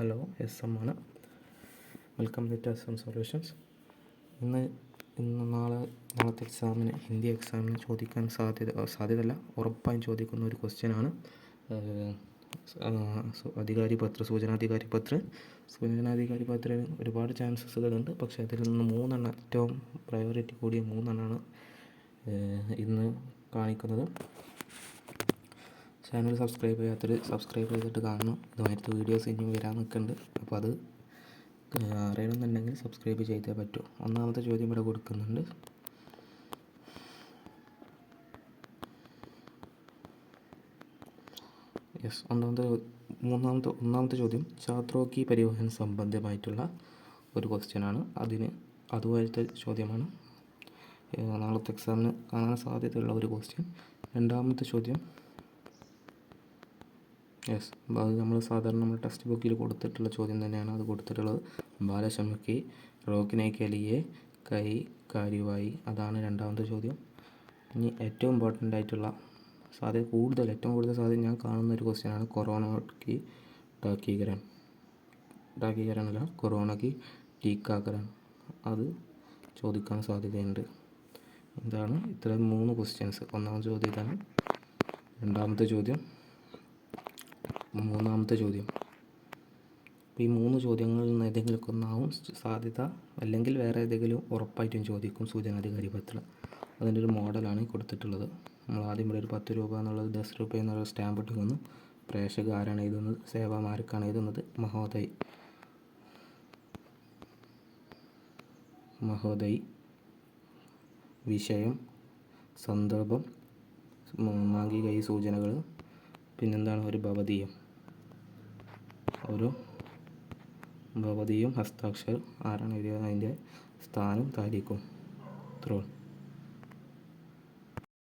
Hello, SM ആണ്. Welcome to SM solutions. നാളത്തെ എക്സാമിന്, ഹിന്ദി എക്സാമിന് ചോദിക്കാൻ സാധ്യതയല്ല, ഉറപ്പായും ചോദിക്കുന്ന ഒരു ക്വസ്റ്റ്യനാണ് സൂചനാധികാരി പത്രത്തിന് ഒരുപാട് ചാൻസസുകളുണ്ട്. പക്ഷേ അതിൽ നിന്ന് 3 ഏറ്റവും പ്രയോറിറ്റി കൂടിയ 3 ഇന്ന് കാണിക്കുന്നത്. ചാനൽ സബ്സ്ക്രൈബ് ചെയ്യാത്തവർ സബ്സ്ക്രൈബ് ചെയ്തിട്ട് കാണണം. ഇതുമായിട്ട് വീഡിയോസ് ഇനിയും വരാൻ നിൽക്കുന്നുണ്ട്. അപ്പോൾ അത് അറിയണമെന്നുണ്ടെങ്കിൽ സബ്സ്ക്രൈബ് ചെയ്തേ പറ്റൂ. ഒന്നാമത്തെ ചോദ്യം ഇവിടെ കൊടുക്കുന്നുണ്ട്. ഒന്നാമത്തെ ചോദ്യം ഛാത്രോക്കി പരിവഹൻ സംബന്ധമായിട്ടുള്ള ഒരു ക്വസ്റ്റ്യനാണ്. അതുപോലത്തെ ചോദ്യമാണ് നാളത്തെ എക്സാമിന് കാണാൻ സാധ്യതയുള്ള ഒരു ക്വസ്റ്റ്യൻ. രണ്ടാമത്തെ ചോദ്യം അത് നമ്മൾ ടെക്സ്റ്റ് ബുക്കിൽ കൊടുത്തിട്ടുള്ള ചോദ്യം തന്നെയാണ് അത് കൊടുത്തിട്ടുള്ളത്. ബാലശമുഖി റോക്കിനെ കെലിയെ കൈ കാര്യവായി, അതാണ് രണ്ടാമത്തെ ചോദ്യം. ഇനി ഏറ്റവും ഇമ്പോർട്ടൻ്റ് ആയിട്ടുള്ള ഏറ്റവും കൂടുതൽ സാധ്യത ഞാൻ കാണുന്ന ഒരു ക്വസ്റ്റ്യനാണ് കൊറോണയ്ക്ക് കൊറോണയ്ക്ക് ടീക്കാകരൺ, അത് ചോദിക്കാൻ സാധ്യതയുണ്ട്. ഇതാണ് ഇത്രയും 3 ക്വസ്റ്റ്യൻസ്. ഒന്നാമത്തെ ചോദ്യം ഇതാണ്. രണ്ടാമത്തെ ചോദ്യം, മൂന്നാമത്തെ ചോദ്യം. അപ്പോൾ ഈ 3 ചോദ്യങ്ങളിൽ നിന്ന് ഏതെങ്കിലുമൊക്കെ ഒന്നാവും സാധ്യത, അല്ലെങ്കിൽ വേറെ ഏതെങ്കിലും ഉറപ്പായിട്ടും ചോദിക്കും സൂചനാധികാരി പത്രം. അതിൻ്റെ ഒരു മോഡലാണ് കൊടുത്തിട്ടുള്ളത്. നമ്മൾ ആദ്യം ഇവിടെ ഒരു 10 രൂപ എന്നുള്ളത് 10 രൂപ എന്നുള്ള സ്റ്റാമ്പ് ഇട്ട് വന്നു. പ്രേക്ഷക ആരാണ് എഴുതുന്നത്? സേവാമാർക്കാണ് എഴുതുന്നത്. മഹോദയ്, വിഷയം, സന്ദർഭം, മാംഗിക ഈ സൂചനകൾ, പിന്നെന്താണ് ഒരു ഭവതിയും ഹസ്താക്ഷർ ആരാണ് എഴുതിയത്, അതിൻ്റെ സ്ഥാനം താരീഖും. ഇത്രയും.